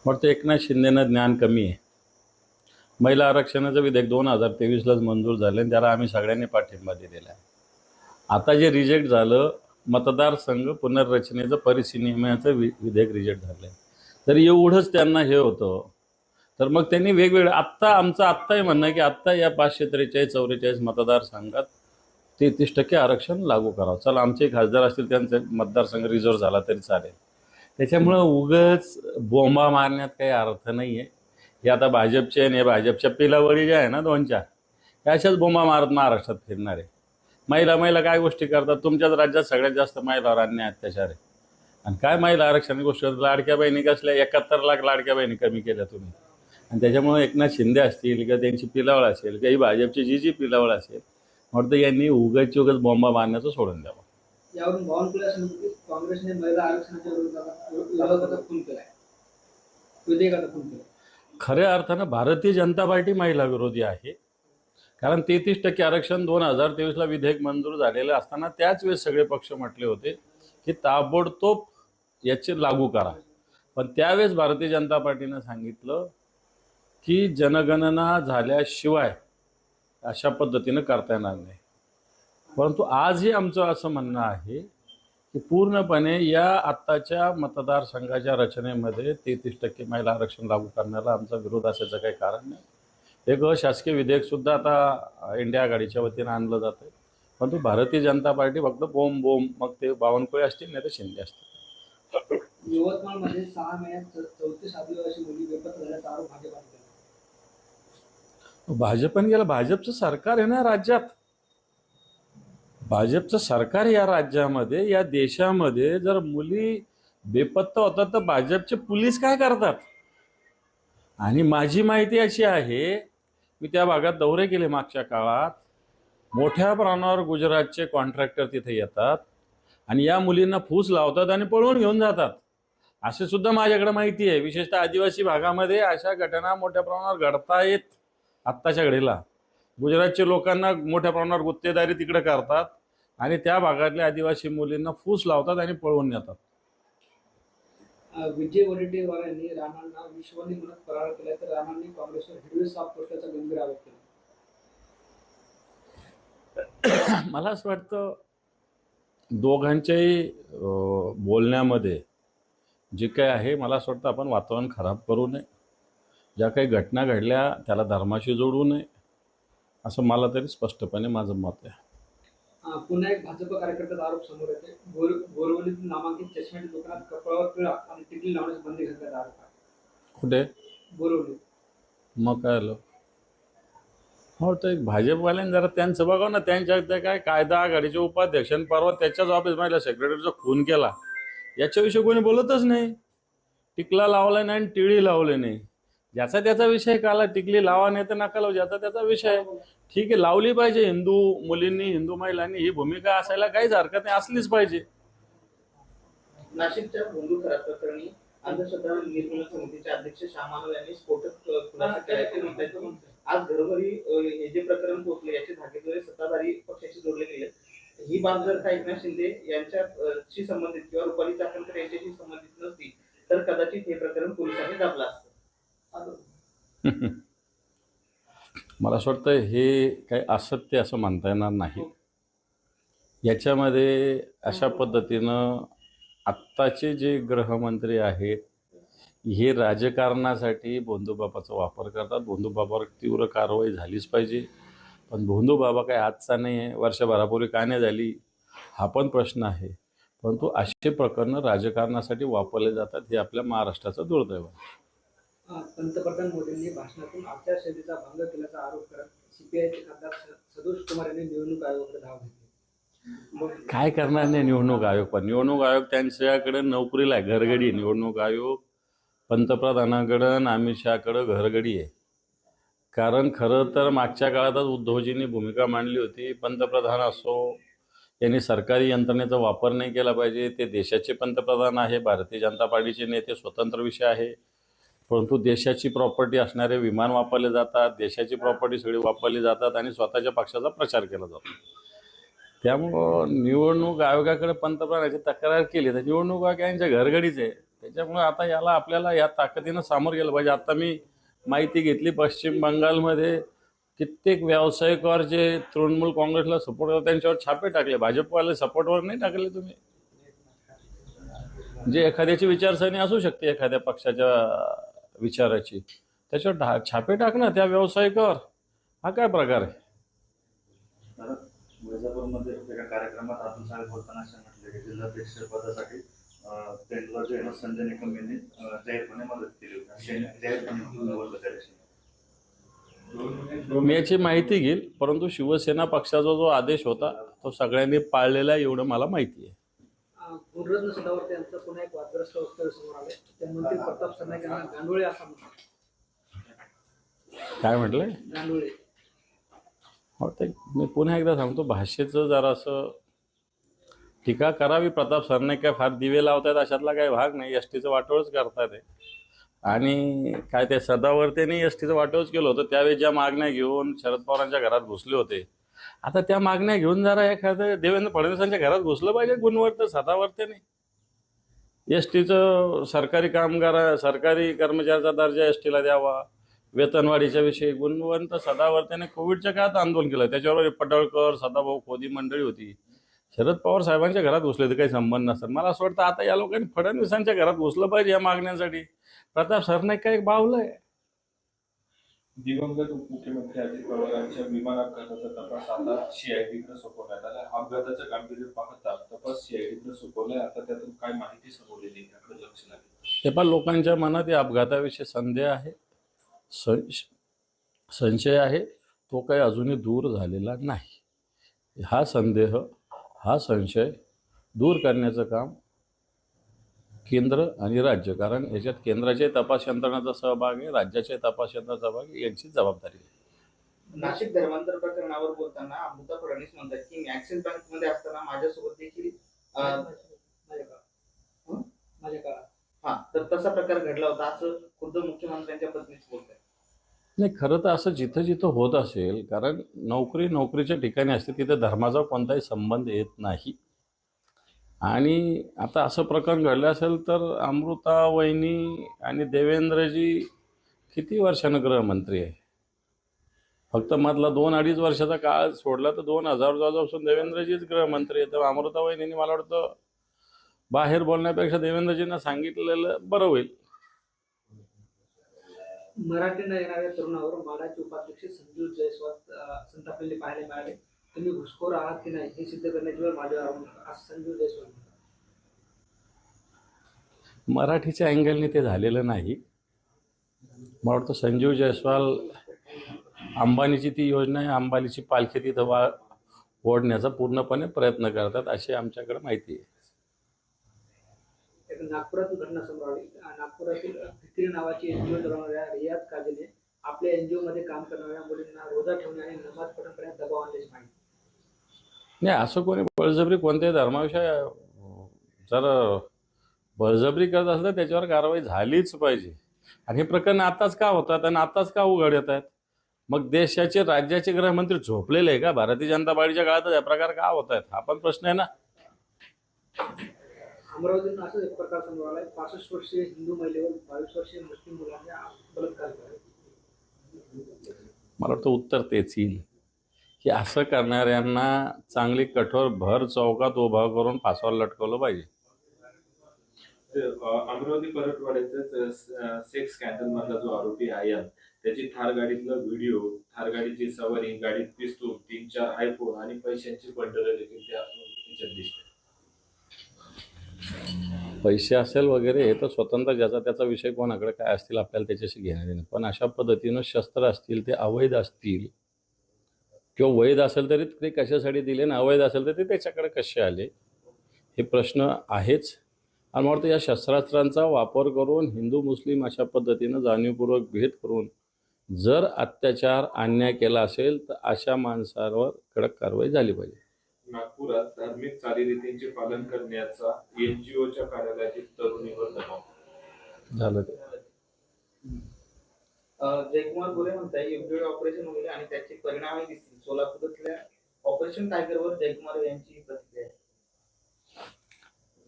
वाटतं एकनाथ शिंदेनं ज्ञान कमी आहे. महिला आरक्षणाचं विधेयक 2023लाच मंजूर झालं आणि त्याला आम्ही सगळ्यांनी पाठिंबा दिलेला आहे. आता जे रिजेक्ट झालं, मतदारसंघ पुनर्रचनेचं परिसीमनाचं विधेयक रिजेक्ट झालं. तर एवढंच त्यांना हे होतं, तर मग त्यांनी वेगवेगळं आत्ताही म्हणणं आहे की आत्ता या 543-44 मतदारसंघात 33% आरक्षण लागू करावं. चला, आमचे खासदार असतील, त्यांचे मतदारसंघ रिझर्व्ह झाला तरी चालेल. त्याच्यामुळं उगाच बोंबा मारण्यात काही अर्थ नाही आहे. हे आता भाजपचे आणि भाजपच्या पिलावळी ज्या आहे ना 2-4, त्या अशाच बोंबा मारत महाराष्ट्रात फिरणार आहे. महिला काय गोष्टी करतात. तुमच्याच राज्यात सगळ्यात जास्त महिलावर अन्याय अत्याचार आहे. आणि काय महिला आरक्षण गोष्टी, लाडक्या बहिणी कसल्या 71 लाख लाडक्या बहिणी कमी केल्या तुम्ही. आणि त्याच्यामुळे एकनाथ शिंदे असतील किंवा त्यांची पिलावळ असेल किंवा ही भाजपची जी पिलावळ असेल, वाटतं यांनी उगाच बोंबा मारण्याचं सोडून द्यावं. यावरून बावनकुळे असं म्हणतो की काँग्रेसने महिला आरक्षणाच्या विरोधात खून केलाय, विधेयकाचा खून केला. खऱ्या अर्थानं भारतीय जनता पार्टी महिला विरोधी आहे. कारण 33% आरक्षण 2023ला विधेयक मंजूर झालेलं असताना त्याच वेळेस सगळे पक्ष म्हटले होते की ताबडतोब याचे लागू करा. पण त्यावेळेस भारतीय जनता पार्टीनं सांगितलं की जनगणना झाल्याशिवाय अशा पद्धतीनं करता येणार नाही. परंतु आजही आमचं असं म्हणणं आहे की पूर्णपणे या आत्ताच्या मतदारसंघाच्या रचनेमध्ये 33% महिला आरक्षण लागू करण्याला आमचा विरोध असायचं काही कारण नाही. एक अशासकीय विधेयकसुद्धा आता इंडिया आघाडीच्या वतीनं आणलं जातं आहे. परंतु भारतीय जनता पार्टी फक्त बोंब, मग ते बावनकुळे असतील नाही तर शिंदे असतील. यवतमाळमध्ये 6 महिन्यात 34 आदिवासी मुली बेपत्ता झाल्याचा आरोप भाजपाने केला. भाजपने गेलं. भाजपचं सरकार आहे ना राज्यात. भाजपचं सरकार या राज्यामध्ये, या देशामध्ये जर मुली बेपत्ता होतात तर भाजपचे पोलीस काय करतात? आणि माझी माहिती अशी आहे, मी त्या भागात दौरे केले मागच्या काळात. मोठ्या प्रमाणावर गुजरातचे कॉन्ट्रॅक्टर तिथे येतात आणि या मुलींना फूस लावतात आणि पळवून घेऊन जातात. असे सुद्धा माझ्याकडे माहिती आहे. विशेषतः आदिवासी भागामध्ये अशा घटना मोठ्या प्रमाणावर घडतायत आत्ताच्या घडीला. गुजरातचे लोकांना मोठ्या प्रमाणावर गुत्तेदारी तिकडे करतात आणि त्या भागातल्या आदिवासी मुलींना फूस लावतात आणि पळवून नेतात. विजय वडेट्टीवार यांनी राणांना विश्वानी म्हणत फरार केला, तर राणांनी काँग्रेसवर हिरवे साप पोस्टाचा गंभीर आरोप केला. मला असं वाटतं दोघांच्याही बोलण्यामध्ये जे काय आहे, मला असं वाटतं आपण वातावरण खराब करू नये. ज्या काही घटना घडल्या त्याला धर्माशी जोडू नये, असं मला तरी स्पष्टपणे माझं मत आहे. पुन्हा एक भाजप कार्यकर्त्याचा आरोप समोर येते. बोरवलीतील नामांकित चष्म्याच्या दुकानात कपाळावर पिळा आणि टिकली लावण्यास बंदी घातल्याचा आरोप आहे. कुठे? बोरवली. मग काय आलं? हो, तर एक भाजपवाल्यांनी जरा त्यांचं बघा ना. त्यांच्या त्या काय कायदा आघाडीचे उपाध्यक्ष परवा त्याच्याच ऑफिसमधल्या सेक्रेटरीचा खून केला, याच्याविषयी कोणी बोलतच नाही. टिकला लावला नाही आणि टिळी लावले नाही. ज्याचा त्याचा विषय काला. टिकली लावा नाही तर नका लावू, ज्याचा त्याचा विषय. ठीक आहे, लावली पाहिजे. हिंदू मुलींनी, हिंदू महिलांनी ही भूमिका असायला काहीच हरकत नाही, असलीच पाहिजे. नाशिकच्या भोंदू खराब प्रकरणी अंधश्रद्धा निर्मूलन समितीचे अध्यक्ष श्यामानव यांनी स्फोटक खुलासा केल्याचे म्हणतात. आज घरोघरी हे जे प्रकरण पोहोचले याचे धागेदोरे सत्ताधारी पक्षाशी जोडले गेले. ही बाब जर का एकनाथ शिंदे यांच्याशी संबंधित किंवा रुपाली चाकणकर यांच्याशी संबंधित नसती तर कदाचित हे प्रकरण पोलिसांनी दाबलं असतं. मला असं वाटतं हे काही असत्य असं म्हणता येणार नाही. याच्यामध्ये अशा पद्धतीनं आत्ताचे जे गृहमंत्री आहेत हे राजकारणासाठी भोंदूबाबाचा वापर करतात. भोंदूबाबावर तीव्र कारवाई झालीच पाहिजे. पण भोंदूबाबा काय आजचा नाही आहे, वर्षभरापूर्वी का नाही झाली हा पण प्रश्न आहे. परंतु असे प्रकरणं राजकारणासाठी वापरले जातात, हे आपल्या महाराष्ट्राचं दुर्दैव आहे. पंतप्रधान मोदींनी भाषणातून आचारसंहितेचा भंग केल्याचा आरोप करत सीपीआयचे खासदार सदोष कुमार यांनी निवडणूक आयोगाकडे धाव घेतली. काय करणार नाही निवडणूक आयोग? पण निवडणूक आयोग त्यांच्याकडे नोकरीला आहे, घरगडी. निवडणूक आयोग पंतप्रधानाकडं, अमित शहाकडं घरगडी आहे. कारण खरं तर मागच्या काळातच उद्धवजींनी भूमिका मांडली होती, पंतप्रधान असो यांनी सरकारी यंत्रणेचा वापर नाही केला पाहिजे. ते देशाचे पंतप्रधान आहे, भारतीय जनता पार्टीचे नेते, स्वतंत्र विषय आहे. परंतु देशाची प्रॉपर्टी असणारे विमान वापरले जातात, देशाची प्रॉपर्टी सगळी वापरली जातात आणि स्वतःच्या पक्षाचा प्रचार केला जातो. त्यामुळं निवडणूक आयोगाकडे पंतप्रधानाची तक्रार केली तर निवडणूक आयोग यांच्या घरगडीच आहे. त्याच्यामुळे आता याला आपल्याला या ताकदीनं सामोर गेलं पाहिजे. आता मी माहिती घेतली पश्चिम बंगालमध्ये कित्येक व्यावसायिकवर जे तृणमूल काँग्रेसला सपोर्ट करतात त्यांच्यावर छापे टाकले. भाजपवाले सपोर्टवर नाही टाकले तुम्ही. जे एखाद्याची विचारसरणी असू शकते एखाद्या पक्षाच्या विचाराची, त्याच्यावर छापे टाकणं त्या व्यावसायिकावर, हा काय प्रकार आहे? वैजापूरमध्ये एका कार्यक्रमात अतुल साहेब बोलताना असं म्हटलं की जिल्हाध्यक्ष पदासाठी पेंडुलर जे आहे ना, संजय निकम यांनी जाहीरपणे मदत केली होती. जाहीरपणे निवडलं त्या दिवशी. मी याची माहिती घेईल, परंतु शिवसेना पक्षाचा जो आदेश होता तो सगळ्यांनी पाळलेला आहे एवढं मला माहिती आहे. गुणरत्न सदावर्ते यांचं पुन्हा एक वादग्रस्त वक्तव्य समोर आले. ते मंत्री प्रताप सरनाईक यांना गांडोळे असं म्हणतात. काय म्हटलंय? गांडोळे. हो, ते मी पुन्हा एकदा सांगतो, भाषेचं जरासं टीका करावी. प्रताप सरनाईक काय फार दिवे लावतात अशातला काही भाग नाही. एस टीचं वाटोळच करतात आहे. आणि काय ते सदावर्तेने एस टीचं वाटोळच केलं होतं. त्यावेळी ज्या मागण्या घेऊन शरद पवारांच्या घरात घुसले होते, आता त्या मागण्या घेऊन जरा एखादं देवेंद्र फडणवीसांच्या घरात घुसलं पाहिजे गुणवर्त सदावर्तेने. एस टीचं सरकारी कर्मचाऱ्याचा दर्जा एस टीला द्यावा, वेतनवाढीच्या विषयी गुणवंत सदावर्तेने कोविडच्या काळात आंदोलन केलं. त्याच्यावर पडळकर, सदाभाऊ खोदी मंडळी होती. शरद पवार साहेबांच्या घरात घुसले तर काही संबंध नसतात. मला असं वाटतं आता या लोकांनी फडणवीसांच्या घरात घुसलं पाहिजे या मागण्यांसाठी. प्रताप सरनाईक काय बावलंय? दिवंगत उपमुख्यमंत्री अजित पवारांच्या विमान अपघाताचा तपास आता सीआयडीकडे सोपवण्यात आला. अपघाताचं गांभीर्य पाहता तपास सीआयडीकडे सोपवलाय. आता त्यातून काय माहिती समोर येईल याकडे लक्ष लागेल. हे पण लोकांच्या मनात या अपघाताविषयी संदेह आहे, संशय आहे. तो काही अजूनही दूर झालेला नाही. हा संदेह, हा संशय दूर करण्याचं काम केंद्र आणि राज्य, कारण याच्यात केंद्राच्या तपास यंत्रणाचा सहभाग आहे, राज्याच्या तपास यंत्रणाचा सहभाग आहे, यांची जबाबदारी आहे. नाशिक धर्मांतर प्रकरणावर बोलताना अमृता फडणवीस म्हणतात की मी ऍक्सिस बँक मध्ये असताना माझ्यासोबत देखील माझ्या काळात हा तर तसा प्रकार घडला होता असं खुद्द मुख्यमंत्र्यांच्या पत्नीच बोलतात. नाही, खरं तर असं जिथं जिथं होत असेल, कारण नोकरीच्या ठिकाणी असते तिथे धर्माचा कोणताही संबंध येत नाही. आणि आता असं प्रकरण घडलं असेल तर अमृता वहिनी आणि देवेंद्रजी किती वर्षानं गृहमंत्री आहे? फक्त मधला 2-2.5 वर्षाचा काळ सोडला तर 2000 पासून देवेंद्रजीच गृहमंत्री आहे. तर अमृता वहिनींनी मला वाटतं बाहेर बोलण्यापेक्षा देवेंद्रजींना सांगितलेलं बरं होईल. मराठीनं येणाऱ्या तरुणावर माडाचे उपाध्यक्ष संजू जयस्वाल संतापलेले पाहायला मिळाले. तुम्ही घुसखोर आहात की नाही हे सिद्ध करण्याची वेळ माझ्यावर आहे, असं संजू जयस्वाल म्हणतात. मराठीच्या अँगलने ते झालेलं नाही. मला वाटतं संजीव जयस्वाल अंबानीची ती योजना आहे, अंबानीची पालखी तिथं ओढण्याचा पूर्णपणे प्रयत्न करतात अशी आमच्याकडे माहिती आहे. एक नागपुरातून घटना समोर आली. नागपुरातील फिक्री नावाची एनजीओ चालवणाऱ्या रियाज काजलने आपल्या एनजीओ मध्ये काम करणाऱ्या मुलींना रोजा ठेवणे आणि नमाज पठणपर्यंत दबाव आणल्याची माहिती. नाही, असं कोणी बळजबरी कोणत्याही धर्माविषयी जर बळजबरी करत असेल तर त्याच्यावर कारवाई झालीच पाहिजे. आणि हे प्रकरण आताच का होतात आणि आताच का उघड येत आहेत? मग देशाचे राज्याचे गृहमंत्री झोपलेले आहे का? भारतीय जनता पार्टीच्या काळातच हा प्रकार का होत आहेत हा पण प्रश्न आहे ना. अमरावतीतून असंच एक प्रकार समोर आलाय. 65 वर्षीय हिंदू महिलेवर 22 वर्षीय मुस्लिम मुलांनी बलात्कार केला. मला वाटतं उत्तर तेच येईल की असं करणाऱ्यांना चांगली कठोर भर चौकात उभा करून फासावर लटकवलं पाहिजे. अमरावती परटवाड्याचा सेक्स स्कॅन्डल मधला जो आरोपी आहे त्याची थार गाडीतला व्हिडिओ, थार गाडीची सवारी, गाडीत पिस्तूल, 3-4 आयफोन आणि पैशांची बंडल देखील त्याच्यात दिसते. पैसे असेल वगैरे हे तर स्वतंत्र ज्याचा त्याचा विषय कोणाकडे काय असतील आपल्याला त्याच्याशी घेण्यात येणं. पण अशा पद्धतीनं शस्त्र असतील ते अवैध असतील किंवा वैध असेल तरी ते कशासाठी दिले ना अवैध असेल तर ते त्याच्याकडे कसे आले हे प्रश्न आहेच. आणि मला वाटतं या शस्त्रास्त्रांचा वापर करून हिंदू मुस्लिम अशा पद्धतीनं जाणीवपूर्वक भेद करून जर अत्याचार अन्याय केला असेल तर अशा माणसांवर कडक कारवाई झाली पाहिजे. नागपुरात धार्मिक चालीरीतींचे पालन करण्याचा एनजीओच्या कार्यालयातील तरुणीवर दबाव झालं. जयकुमार गोरे म्हणताय योग्य ऑपरेशन होईल आणि त्याचे परिणामही दिसतील. सोलापूरातल्या ऑपरेशन टायगरवर जयकुमार यांची प्रतिक्रिया आहे.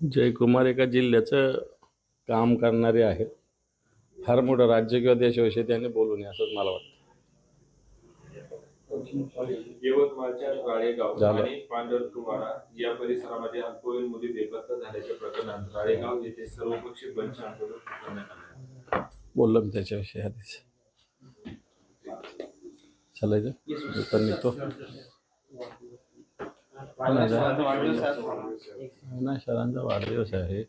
जयकुमार एका जिल्ह्याचं काम करणारे आहेत. फार मोठं राज्य किंवा देशविषयी त्यांनी बोलू नये असंच मला वाटतं. यवतमाळच्या राळेगाव झालं. आणि पांढरकवाडा या परिसरामध्ये अल्पवयीन मुली बेपत्ता झाल्याच्या प्रकरणात राळेगाव येथे सर्वपक्षीय बंच आंदोलन करण्यात आले. बोललो मी त्याच्याविषयी आधीच. चालायचं तर निघतो. अविनाश सरांचा वाढदिवस आहे.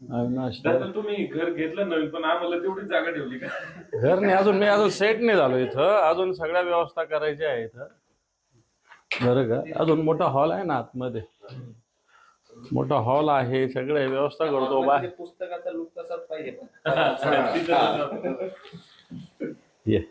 अविनाश सर दादा, तुम्ही घर घेतलं नवीन, पण आम्हाला तेवढीच जागा ठेवली का? घर नाही अजून, मी अजून सेट नाही झालो इथं. अजून सगळ्या व्यवस्था करायच्या आहे इथं. बरं का, अजून मोठा हॉल आहे ना आतमध्ये, मोठा हॉल आहे, सगळे व्यवस्था करतो बा. पुस्तकाचा लुक तसाच पाहिजे पण. ये